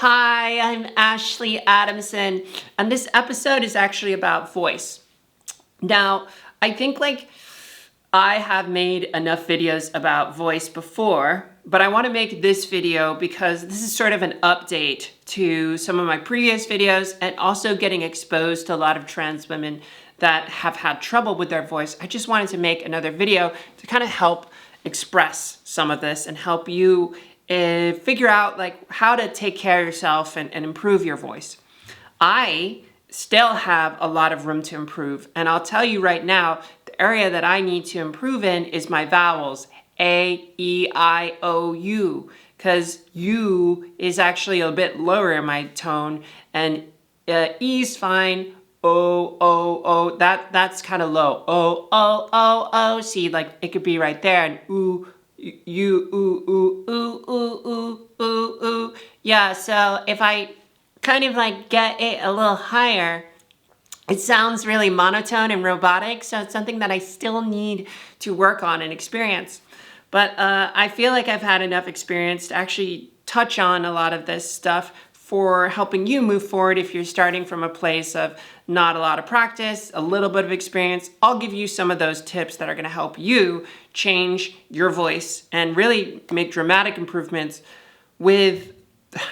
Hi, I'm Ashley Adamson, and this episode is actually about voice. Now, I think I have made enough videos about voice before, but I want to make this video because this is sort of an update to some of my previous videos and also getting exposed to a lot of trans women that have had trouble with their voice. I just wanted to make another video to kind of help express some of this and help you figure out how to take care of yourself and improve your voice. I still have a lot of room to improve, and I'll tell you right now, the area that I need to improve in is my vowels, A, E, I, O, U, because U is actually a bit lower in my tone, and E is fine, O, O, O, that's kind of low, O, O, O, O, see, it could be right there, and oo, you, ooh, ooh, ooh, ooh, ooh, ooh, ooh. Yeah, so if I kind of get it a little higher, it sounds really monotone and robotic, so it's something that I still need to work on and experience. But I feel like I've had enough experience to actually touch on a lot of this stuff for helping you move forward if you're starting from a place of not a lot of practice, a little bit of experience. I'll give you some of those tips that are gonna help you change your voice and really make dramatic improvements with,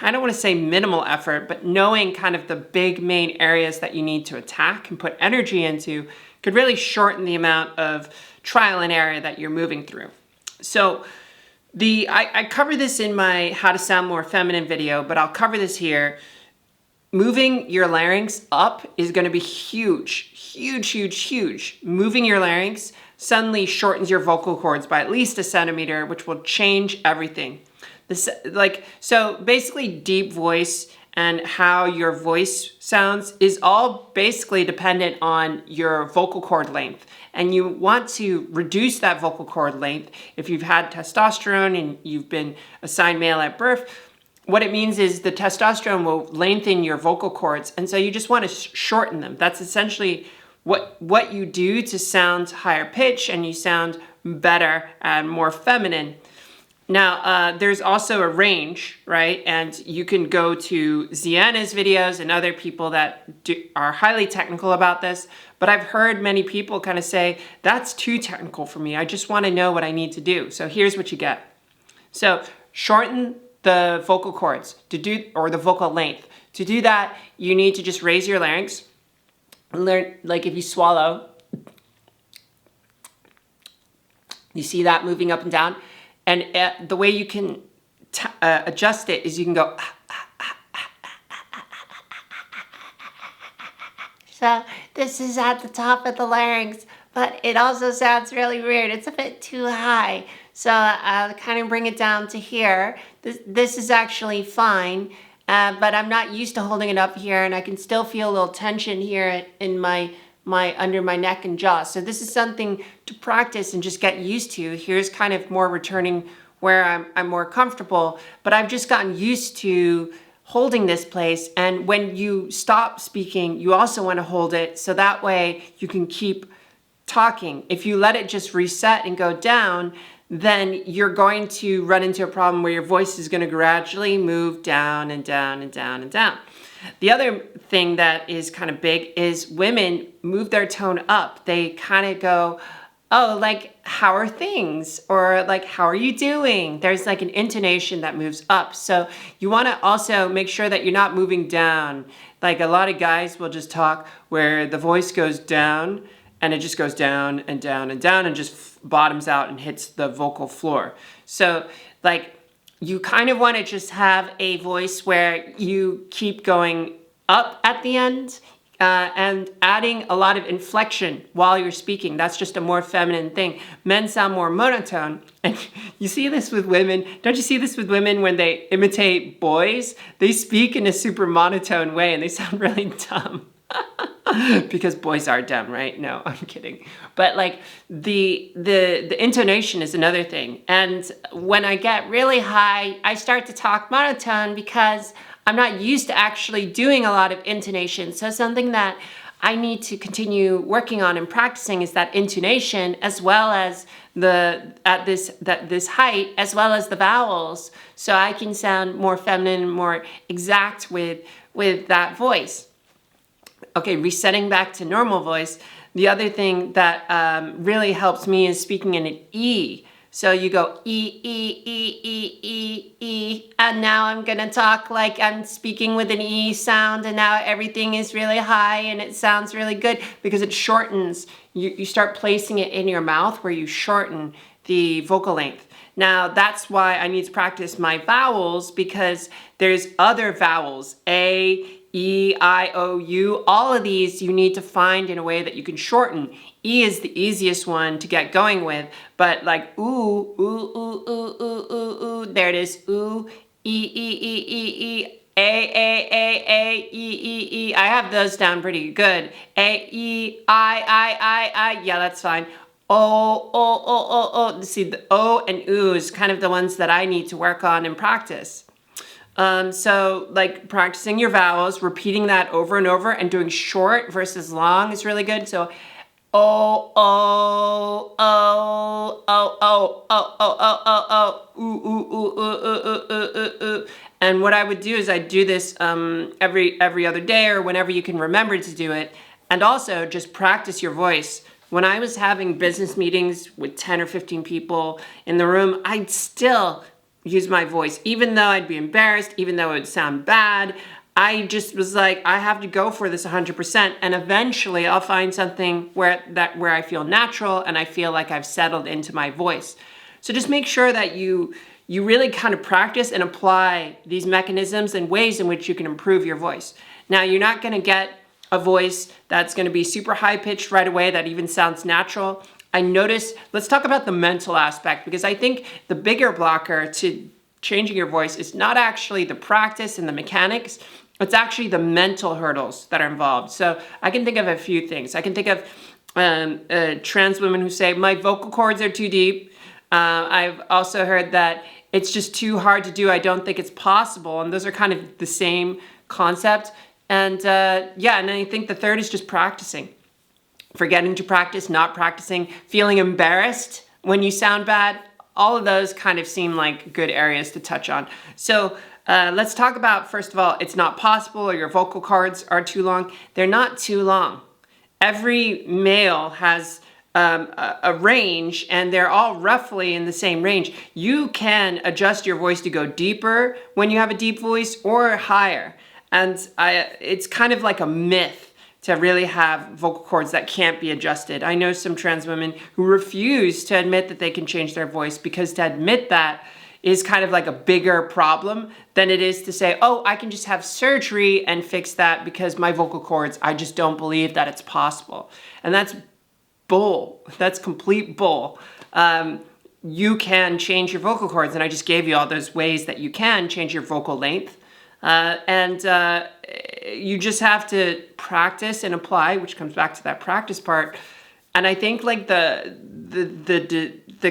I don't wanna say minimal effort, but knowing kind of the big main areas that you need to attack and put energy into could really shorten the amount of trial and error that you're moving through. So I cover this in my How to Sound More Feminine video, but I'll cover this here. Moving your larynx up is going to be huge, huge, huge, huge. Moving your larynx suddenly shortens your vocal cords by at least 1 centimeter, which will change everything. So basically deep voice and how your voice sounds is all basically dependent on your vocal cord length. And you want to reduce that vocal cord length if you've had testosterone and you've been assigned male at birth. What it means is the testosterone will lengthen your vocal cords, and so you just want to shorten them. That's essentially what you do to sound higher pitch, and you sound better and more feminine. Now, there's also a range, right? And you can go to Ziana's videos and other people that are highly technical about this, but I've heard many people kind of say, that's too technical for me. I just want to know what I need to do. So here's what you get. So shorten the vocal cords or the vocal length. To do that, you need to just raise your larynx. Learn, if you swallow, you see that moving up and down. And the way you can adjust it is you can go. So this is at the top of the larynx, but it also sounds really weird. It's a bit too high. So I'll kind of bring it down to here. This is actually fine, but I'm not used to holding it up here, and I can still feel a little tension here in my under my neck and jaw. So this is something to practice and just get used to. Here's kind of more returning where I'm more comfortable, but I've just gotten used to holding this place. And when you stop speaking, you also want to hold it so that way you can keep talking. If you let it just reset and go down, then you're going to run into a problem where your voice is going to gradually move down and down and down and down. The other thing that is kind of big is women move their tone up. They kind of go, oh, how are things? Or how are you doing? There's an intonation that moves up. So you want to also make sure that you're not moving down. A lot of guys will just talk where the voice goes down and it just goes down and down and down and just bottoms out and hits the vocal floor. So you kind of want to just have a voice where you keep going up at the end and adding a lot of inflection while you're speaking. That's just a more feminine thing. Men sound more monotone. And you see this with women. Don't you see this with women when they imitate boys? They speak in a super monotone way and they sound really dumb. Because boys are dumb, right? No, I'm kidding. But the intonation is another thing. And when I get really high, I start to talk monotone because I'm not used to actually doing a lot of intonation. So something that I need to continue working on and practicing is that intonation, as well as this height, as well as the vowels, so I can sound more feminine, more exact with that voice. Okay, resetting back to normal voice. The other thing that really helps me is speaking in an E. So you go E, E, E, E, E, E, and now I'm gonna talk like I'm speaking with an E sound, and now everything is really high and it sounds really good because it shortens. You start placing it in your mouth where you shorten the vocal length. Now that's why I need to practice my vowels, because there's other vowels, A, E, I, O, U, all of these you need to find in a way that you can shorten. E is the easiest one to get going with, but like ooh, ooh, ooh, ooh, ooh, ooh, ooh, there it is, ooh, E, E, E, E, E, A, E, E. I have those down pretty good. A, E, I, yeah, that's fine. O. See, the O and oo is kind of the ones that I need to work on and practice. So like practicing your vowels, repeating that over and over, and doing short versus long is really good. So O, O, O, O, O, O, O, O, O, O, ooh, ooh, ooh, ooh, ooh, ooh, ooh, ooh. And what I would do is I'd do this every other day or whenever you can remember to do it. And also just practice your voice. When I was having business meetings with 10 or 15 people in the room, I'd still use my voice, even though I'd be embarrassed, even though it would sound bad. I just was like, I have to go for this 100%, and eventually I'll find something where I feel natural and I feel like I've settled into my voice. So just make sure that you really kind of practice and apply these mechanisms and ways in which you can improve your voice. Now, you're not going to get a voice that's going to be super high pitched right away that even sounds natural. I noticed, let's talk about the mental aspect, because I think the bigger blocker to changing your voice is not actually the practice and the mechanics, it's actually the mental hurdles that are involved. So I can think of a few things. I can think of trans women who say, my vocal cords are too deep. I've also heard that it's just too hard to do. I don't think it's possible. And those are kind of the same concept. And and I think the third is just practicing. Forgetting to practice, not practicing, feeling embarrassed when you sound bad. All of those kind of seem like good areas to touch on. So let's talk about, first of all, it's not possible or your vocal cords are too long. They're not too long. Every male has a range, and they're all roughly in the same range. You can adjust your voice to go deeper when you have a deep voice or higher. And it's kind of like a myth to really have vocal cords that can't be adjusted. I know some trans women who refuse to admit that they can change their voice, because to admit that is kind of like a bigger problem than it is to say, oh, I can just have surgery and fix that because my vocal cords, I just don't believe that it's possible. And that's bull. That's complete bull. You can change your vocal cords, and I just gave you all those ways that you can change your vocal length. You just have to practice and apply, which comes back to that practice part. And I think like the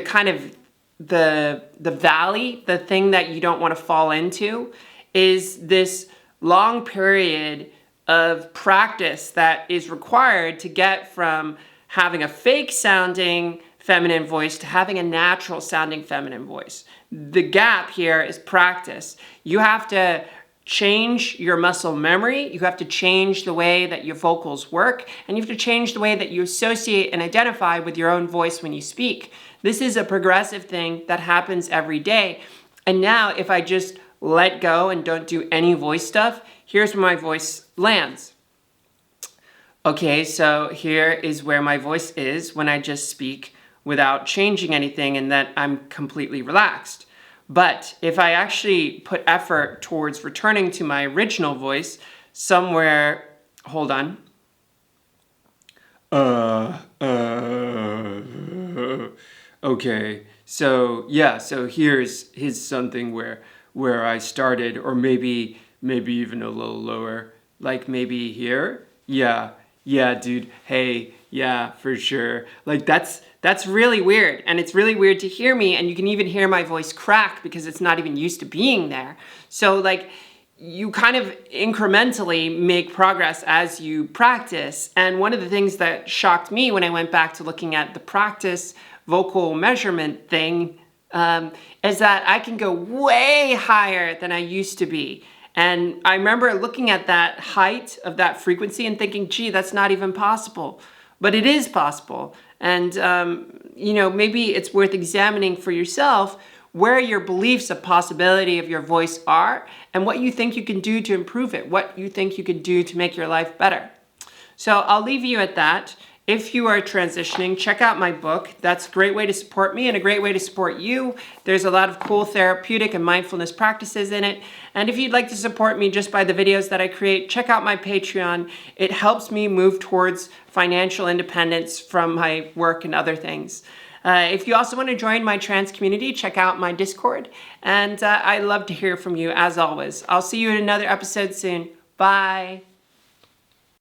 kind of the valley, the thing that you don't want to fall into, is this long period of practice that is required to get from having a fake sounding feminine voice to having a natural sounding feminine voice. The gap here is practice. You have to change your muscle memory. You have to change the way that your vocals work, and you have to change the way that you associate and identify with your own voice when you speak. This is a progressive thing that happens every day. And now if I just let go and don't do any voice stuff, here's where my voice lands. Okay, so here is where my voice is when I just speak without changing anything and that I'm completely relaxed. But if I actually put effort towards returning to my original voice somewhere, hold on. Okay, so here's something where I started, or maybe even a little lower, like maybe here. Yeah, dude. Hey, yeah, for sure. Like that's really weird, and it's really weird to hear me, and you can even hear my voice crack because it's not even used to being there. So like you kind of incrementally make progress as you practice. And one of the things that shocked me when I went back to looking at the practice vocal measurement thing is that I can go way higher than I used to be. And I remember looking at that height of that frequency and thinking, gee, that's not even possible. But it is possible. And, maybe it's worth examining for yourself where your beliefs of possibility of your voice are and what you think you can do to improve it, what you think you can do to make your life better. So I'll leave you at that. If you are transitioning, check out my book. That's a great way to support me and a great way to support you. There's a lot of cool therapeutic and mindfulness practices in it. And if you'd like to support me just by the videos that I create, check out my Patreon. It helps me move towards financial independence from my work and other things. If you also want to join my trans community, check out my Discord. And I love to hear from you as always. I'll see you in another episode soon. Bye.